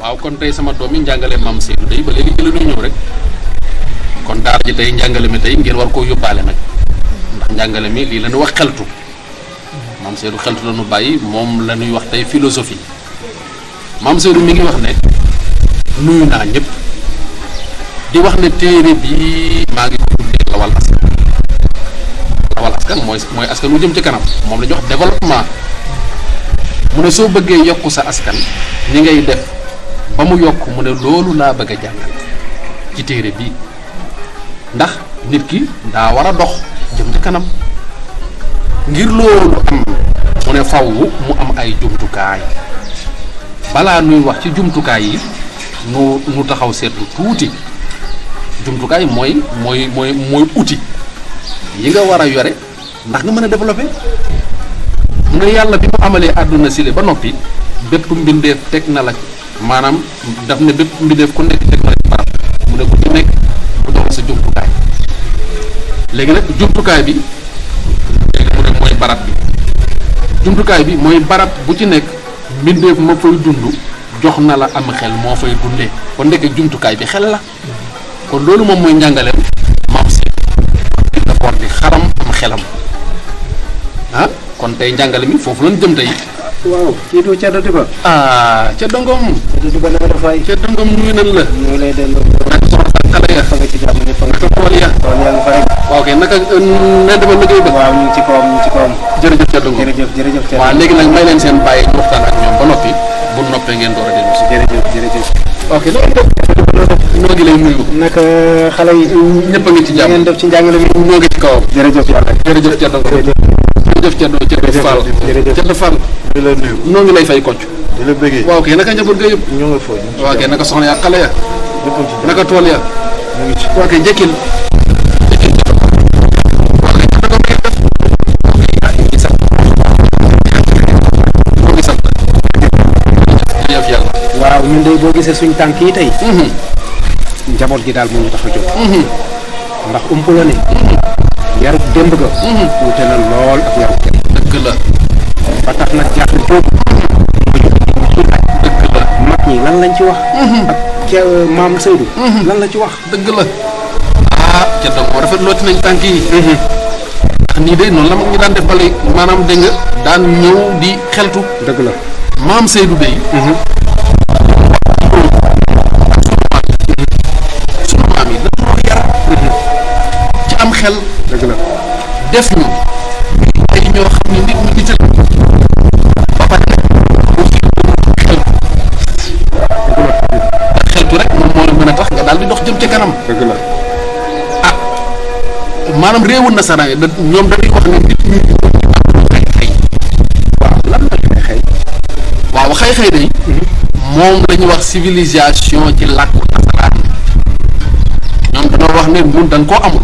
waaw kon tey sama doom yi njàngale maam Seydou day ba léegi ci la ñuy ñëw rek kon daara ji tey njàngale mi tey ngeen war koo yóbbaale nag ndax njàngale mi lii la ñu wax xeltu maam Seydou xeltu la ñu bàyyi moom la ñuy wax tey philosophie maam Seydou mi ngi wax ne nuyu naa ñëpp di wax ne téere bi maa ngi ko tuddee lawal askan lawal askan mooy askan wu jëm ci kanam moom la ñuy wax développement mu ne soo bëggee yokk sa askan ñi ngay def ba mu yokk mu ne loolu laa bëgg a jàngal ci téere bii ndax nit ki daa war a dox jëm ci kanam ngir loolu am mu ne faw mu am ay jumtukaay balaa nuy wax ci jumtukaay yi nu taxaw seetlu tuuti jumtukaay mooy outil yi nga war a yore ndax nga mën a développer mu ne yàlla bi mu amalee àdduna sile ba noppi bépp mbindeef teg na la maanaam daf ne bépp mbindeef ku nekk teg na la barab mu ne ku ci nekk mu jox sa jumtukaay léegi nag jumtukaay bi léegi mu ne mooy barab bi jumtukaay bi mooy barab bu ci nekk mbindeef ma fay dund jox na la am xel moo fay dundee kon ndeke jumtukaay bi xel la kon loolu moom mooy njàngaleem maam si d'abord di xaram am xelam ah kon tey njàngale mi foofu lañ jëm tey. waaw kii du Ceddo Diba. Ceddo Ngom. Ceddo Diba na nga def waay. Ceddo Ngom nuyu nan la. ñu lay delloo. naka soxna sa xale ya. fa nga ci jàmm ne fa nga ci tool ya. tool yaa ngi fa rek. waaw kay naka nee dama liggéey ba. waaw ñu ngi ci kawam ñu ngi ci kawam. jërëjëf Ceddo Ngom jërëjëf Ceddo. waaw léegi nag may leen seen bàyyi ñu waxtaan ak ñoom ba noppi bu noppee ngeen door a dellu si. jërëjëf. ok noo ngi lay nuyu. naka xale yi. ñëpp a ngi ci jàmm ngeen def ci njàngale mi. ñoo ngi ci kawam. jërëjëf yàlla. jërëjëf Ceddo Ngom. jërëjëf Ceddo Fall. Ceddo Fall. di la nuyu. noo ngi lay fay kocc. di la bëggee. waaw kay naka njaboot ga yëpp. ñu nga foofu. waaw kay naka soxna ya xale ya. ñëpp ci jàmm. naka tool ya. ñu ngi ci. waaw kay njëkkil. waaw kay Ceddo Ngom ngeen def. ngi sant. moo ngi sant. jërëjëf yàlla. waaw ñun de boo gisee suñ tànk yi tey. njaboot gi daal moo ñu tax a jóg. ndax ump la ne. yarub démb ga. wuute na lool ak yarub tey. dëgg la. ba tax nag jaaxle boobu. dëgg la. mag ñi lan lañ ci wax. ak maam Seydou. lan la ci wax. dëgg la. Ceddo Ngom rafetloo ci nañ tànk yi. ndax nii de noonu la mag ñi daan def bale maanaam dégg nga daan ñëw di xeltu. dëgg la. maam Seydou Bey. sunu maam yi dañoo yar. ci am xel. dëgg la. def ñu ay ñoo xam ne nit ñi nit la ba pare nag aussi xeltu. xeltu rek moom moo la mën a tax nga daal di dox jëm ca kanam. dëgg la. maanaam réewu nasaraan yi ñoom dañuy wax ne nit ñi xëy-xëy. waaw lan la xëy. waaw xëy-xëy day moom la ñuy wax civilisation ci làkku nasaraan ñoom dañoo wax ne ñun dañ koo amul.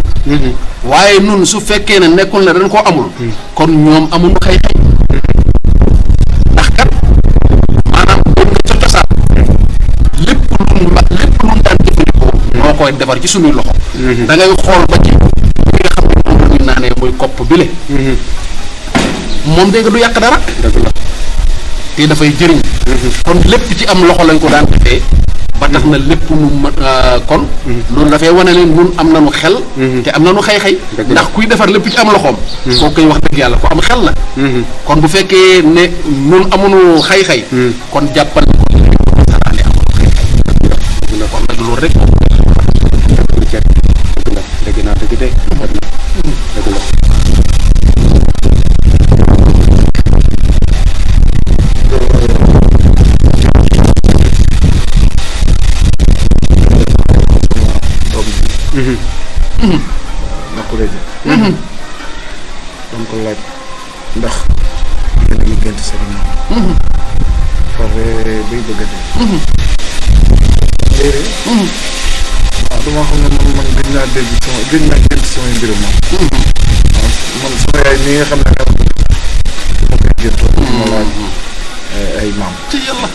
waaye nun su fekkee ne nekkul ne dañ koo amul. kon ñoom amuñu xëy-xëy. ndax kat maanaam bu nga ca cosaan lépp luñ daan jëfandikoo. moo koy defar ci suñuy loxo. da ngay xool ba ci. xam ne moom la ñuy naanee muy kopp bile. moom dégg nga du yàq dara. dëgg la. te dafay jëriñ. kon lépp ci am loxo lañ ko daan defee. ba tax na lépp nu kon. loolu dafay wane leen ñun am nañu xel. te am nañu xëy-xëy. ndax kuy defar lépp ci am loxoom. kooku koy wax dëgg yàlla ko am xel la. kon bu fekkee ne ñun amuñu xëy-xëy. kon jàppal ko saraane amuñu xëy-xëy. kon nag loolu rek. dëgg naa dëgg de. dëgg la. na ko léegi. doon ko laaj ndax yéen a ngi gént seen maam. pare bay bëgg a dee. léegi. waaw dama xam ne man gëj naa dégg gëj naa gént samay mbirum maam. waaw man sama yaay mi nga xam ne dama koy géntoon. ma laaj ay maam. ci yàlla.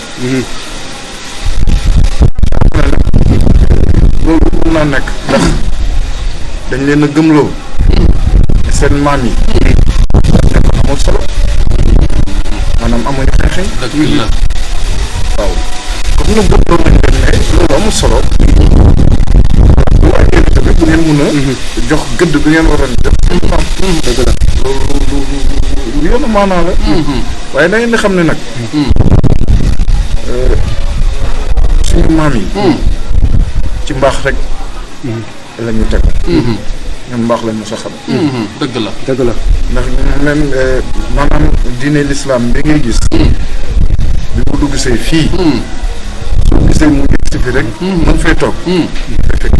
loolu mun naa nekk ndax dañ leen a gëmloo seen maam yi nekk amul solo maanaam amuñu xeexee dëgg la. waaw comme nu bëggoon nañ leen ne loolu amul solo waaye yéen tamit bu ngeen mun a jox gëdd bi ngeen waroon jox maam dëgg la loolu lu yoonu maanaa la waaye da ngeen di xam ne nag suñu maam yi ci mbaax rek la ñu teg ñun mbaax lañ mos a xam dëgg la dëgg la ndax même maanaam diine l'islam bi ngay gis bi mu dugg see fii soo gisee mu yegg si fi rek mën fay toog fay fekk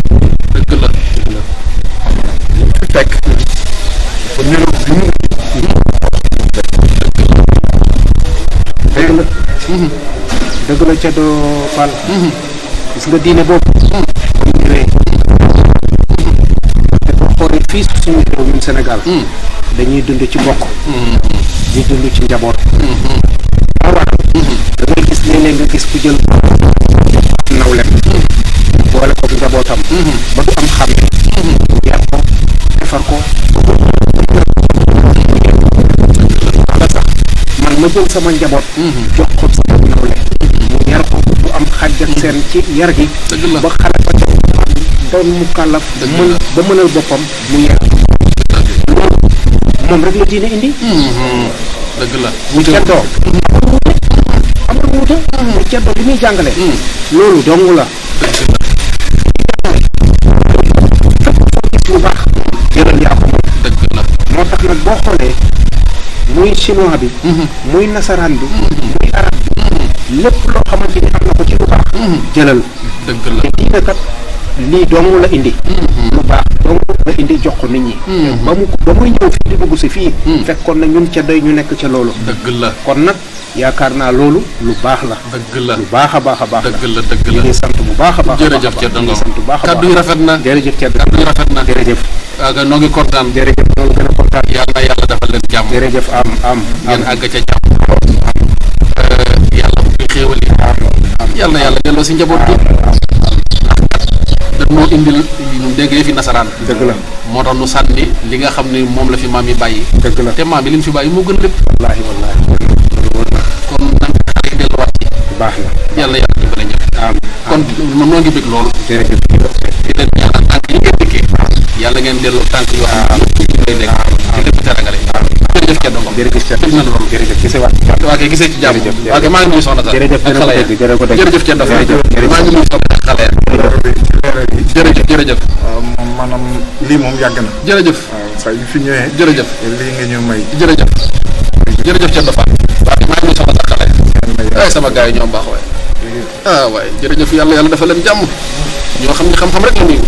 dëgg la mën fi fekk dafa niroo bi mu dëgg la dëgg la Ceddo Fall gis nga diine boobu comme ñëwee dafa xoolee fii suñu réew ñun Sénégal dañuy dund ci bokk di dund ci njaboot waaw da ngay gis léeg-léeg nga gis ku jël nawlem boole ko njabootam ba du am xam yar ko defar ko wala sax man ma jël sama njaboot jox ko sama nawle mu yar ko du am xàjj ak seen ci yar gi ba xale ba doon mu kàllaf mën ba mënal boppam mu yar loolu moom rek la diine indi dëgg la mu ceddoo amul wuute mu ceddoo li muy jàngale loolu dong la gis lu baax jëlal yaa ko moom dëgg la moo tax nag boo xoolee muy chinois bi muy nasaraan bi muy arab bi lépp loo xamante ni am na ko ci lu baax jëlal dëgg la te diine kat lii dong la indi lu baax dong la indi jox ko nit ñi ba muy ñëw fii di dugg si fii fekkoon na ñun ca doy ñu nekk ca loolu dëgg la kon nag yaakaar naa loolu lu baax la dëgg la lu baax a baax a baax dëgg la dëgg ñu la ngi sant bu baax a baax jërëjëf Ceddo Ngom sant bu baax a baax kaddu yi rafet na jërëjëf Ceddo kaddu yi rafet na jërëjëf waaw noo ngi kontaan jërëjëf noonu gën a kontaan yàlla na yàlla defal leen jàmm jërëjëf am ngeen àgg ca jàmm yàlla ubbi xéewal yi yàlla na yàlla delloo si njaboot bi dañ moo indil ñu dégg fi nasaraan dëgg la moo tax nu sànni li nga xam ne moom la fi maam yi bàyyi dëgg la te maam yi li mu fi bàyyi moo gën lépp wallaahi kon nan xale yi delluwaat ci baax na yàlla yàlla dimbale ñëpp kon moom noo ngi bëgg loolu jërëjëf di leen ñaanal tànk yi ngeen dikkee yàlla ngeen delloo tànk yoo xam ne ñu lay nekk di lépp terangale jërëjëf Ceddo Ngom jërëjëf dégg na loolu jërëjëf gisee waat waa kay gisee ci jàmm waa kay maa ngi nuyu soxna sax jërëjëf ak xale ya jërëjëf Ceddo Fall maa ngi nuyu soxna ak xale ya jërëjëf waaw moom maanaam lii moom yàgg na jërëjëf waaw saa yu fi ñëwee jërëjëf lii nga ñu may jërëjëf Ceddo Fall waa kay maa ngi nuyu soxna ak xale ya ay sama gars yi ñoom baax waaye waaye jërëjëf yàlla dafa leen jàmm ñoo xam ne xam-xam rek la nuyu